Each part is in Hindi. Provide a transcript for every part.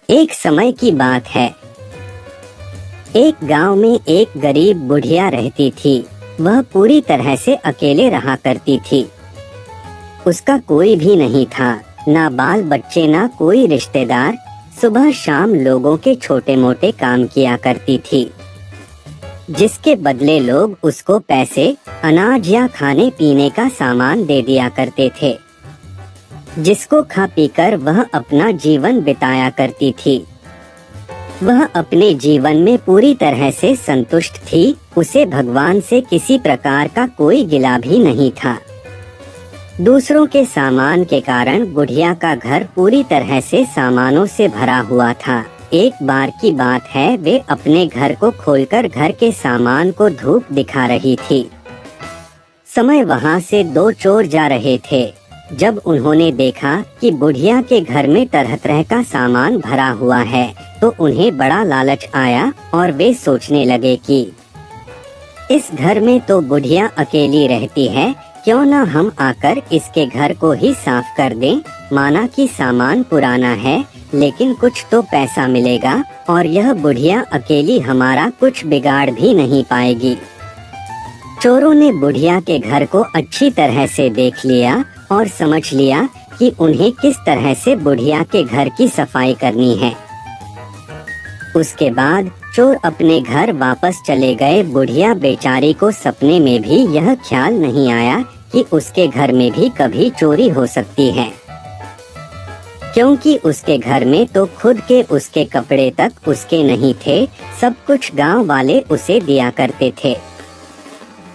एक समय की बात है। एक गांव में एक गरीब बुढ़िया रहती थी। वह पूरी तरह से अकेले रहा करती थी। उसका कोई भी नहीं था, ना बाल बच्चे, ना कोई रिश्तेदार। सुबह शाम लोगों के छोटे मोटे काम किया करती थी, जिसके बदले लोग उसको पैसे, अनाज या खाने पीने का सामान दे दिया करते थे, जिसको खा पीकर वह अपना जीवन बिताया करती थी। वह अपने जीवन में पूरी तरह से संतुष्ट थी। उसे भगवान से किसी प्रकार का कोई गिला भी नहीं था। दूसरों के सामान के कारण बुढ़िया का घर पूरी तरह से सामानों से भरा हुआ था। एक बार की बात है, वे अपने घर को खोलकर घर के सामान को धूप दिखा रही थी। समय वहां से दो चोर जा रहे थे। जब उन्होंने देखा कि बुढ़िया के घर में तरह तरह का सामान भरा हुआ है, तो उन्हें बड़ा लालच आया और वे सोचने लगे कि इस घर में तो बुढ़िया अकेली रहती है, क्यों न हम आकर इसके घर को ही साफ कर दें। माना कि सामान पुराना है, लेकिन कुछ तो पैसा मिलेगा और यह बुढ़िया अकेली हमारा कुछ बिगाड़ भी नहीं पाएगी। चोरों ने बुढ़िया के घर को अच्छी तरह से देख लिया और समझ लिया कि उन्हें किस तरह से बुढ़िया के घर की सफाई करनी है। उसके बाद चोर अपने घर वापस चले गए। बुढ़िया बेचारी को सपने में भी यह ख्याल नहीं आया कि उसके घर में भी कभी चोरी हो सकती है, क्योंकि उसके घर में तो खुद के उसके कपड़े तक उसके नहीं थे। सब कुछ गांव वाले उसे दिया करते थे,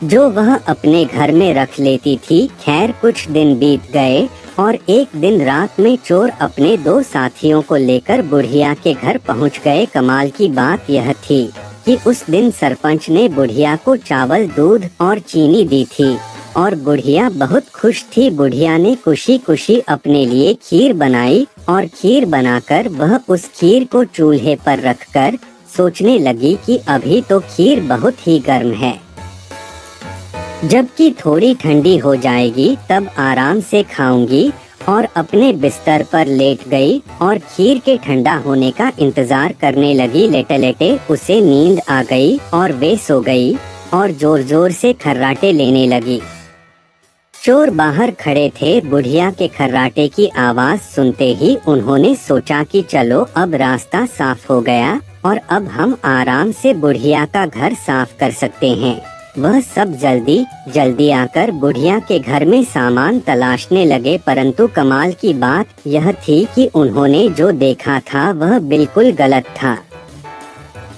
जो वह अपने घर में रख लेती थी। खैर, कुछ दिन बीत गए और एक दिन रात में चोर अपने दो साथियों को लेकर बुढ़िया के घर पहुंच गए। कमाल की बात यह थी कि उस दिन सरपंच ने बुढ़िया को चावल, दूध और चीनी दी थी और बुढ़िया बहुत खुश थी। बुढ़िया ने खुशी खुशी अपने लिए खीर बनाई और खीर बनाकर वह उस खीर को चूल्हे पर रखकर सोचने लगी कि अभी तो खीर बहुत ही गर्म है, जबकि थोड़ी ठंडी हो जाएगी तब आराम से खाऊंगी। और अपने बिस्तर पर लेट गई और खीर के ठंडा होने का इंतजार करने लगी। लेटे लेटे उसे नींद आ गई और वे सो गई और जोर जोर से खर्राटे लेने लगी। चोर बाहर खड़े थे। बुढ़िया के खर्राटे की आवाज सुनते ही उन्होंने सोचा कि चलो अब रास्ता साफ हो गया और अब हम आराम से बुढ़िया का घर साफ कर सकते हैं। वह सब जल्दी जल्दी आकर बुढ़िया के घर में सामान तलाशने लगे, परंतु कमाल की बात यह थी कि उन्होंने जो देखा था वह बिल्कुल गलत था।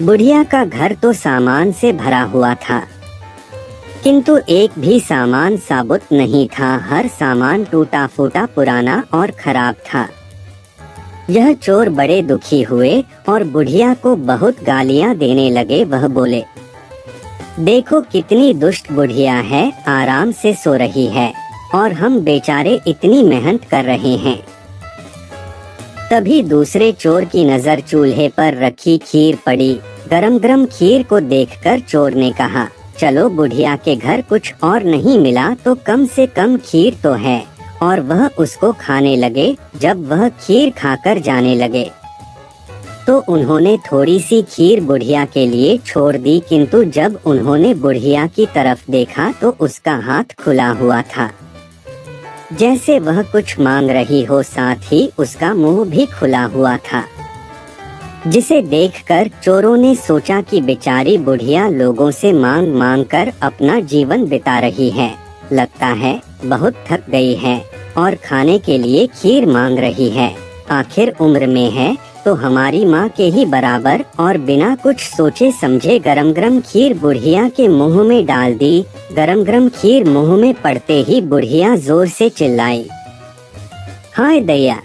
बुढ़िया का घर तो सामान से भरा हुआ था, किंतु एक भी सामान साबुत नहीं था। हर सामान टूटा फूटा, पुराना और खराब था। यह चोर बड़े दुखी हुए और बुढ़िया को बहुत गालियां देने लगे। वह बोले, देखो कितनी दुष्ट बुढ़िया है, आराम से सो रही है और हम बेचारे इतनी मेहनत कर रहे हैं। तभी दूसरे चोर की नजर चूल्हे पर रखी खीर पड़ी। गरम गरम खीर को देखकर चोर ने कहा, चलो बुढ़िया के घर कुछ और नहीं मिला तो कम से कम खीर तो है। और वह उसको खाने लगे। जब वह खीर खाकर जाने लगे तो उन्होंने थोड़ी सी खीर बुढ़िया के लिए छोड़ दी, किंतु जब उन्होंने बुढ़िया की तरफ देखा तो उसका हाथ खुला हुआ था, जैसे वह कुछ मांग रही हो। साथ ही उसका मुंह भी खुला हुआ था, जिसे देखकर चोरों ने सोचा कि बेचारी बुढ़िया लोगों से मांग मांग कर अपना जीवन बिता रही है। लगता है बहुत थक गई है और खाने के लिए खीर मांग रही है। आखिर उम्र में है तो हमारी माँ के ही बराबर। और बिना कुछ सोचे समझे गरम गरम खीर बुढ़िया के मुंह में डाल दी। गरम गरम खीर मुंह में पड़ते ही बुढ़िया जोर से चिल्लाई, हाय दैया,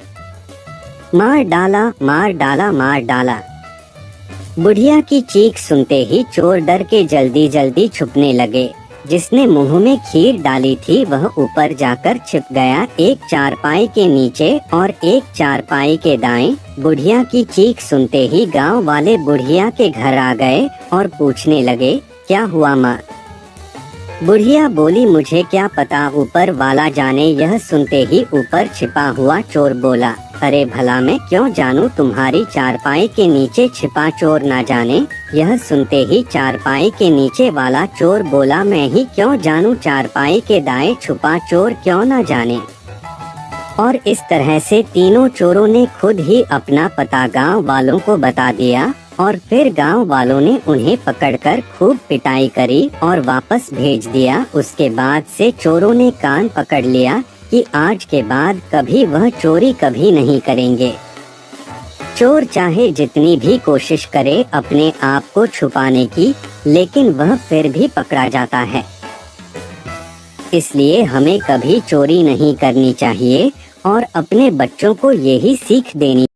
मार डाला, मार डाला, मार डाला। बुढ़िया की चीख सुनते ही चोर डर के जल्दी जल्दी छुपने लगे। जिसने मुंह में खीर डाली थी वह ऊपर जाकर छिप गया, एक चारपाई के नीचे और एक चारपाई के दाएं। बुढ़िया की चीख सुनते ही गांव वाले बुढ़िया के घर आ गए और पूछने लगे, क्या हुआ माँ? बुढ़िया बोली, मुझे क्या पता, ऊपर वाला जाने। यह सुनते ही ऊपर छिपा हुआ चोर बोला, अरे भला मैं क्यों जानूं, तुम्हारी चारपाई के नीचे छिपा चोर ना जाने। यह सुनते ही चारपाई के नीचे वाला चोर बोला, मैं ही क्यों जानूं, चारपाई के दाएं छुपा चोर क्यों ना जाने। और इस तरह से तीनों चोरों ने खुद ही अपना पता गांव वालों को बता दिया और फिर गांव वालों ने उन्हें पकड़कर खूब पिटाई करी और वापस भेज दिया। उसके बाद से चोरों ने कान पकड़ लिया कि आज के बाद कभी वह चोरी कभी नहीं करेंगे। चोर चाहे जितनी भी कोशिश करे अपने आप को छुपाने की, लेकिन वह फिर भी पकड़ा जाता है। इसलिए हमें कभी चोरी नहीं करनी चाहिए और अपने बच्चों को यही सीख देनी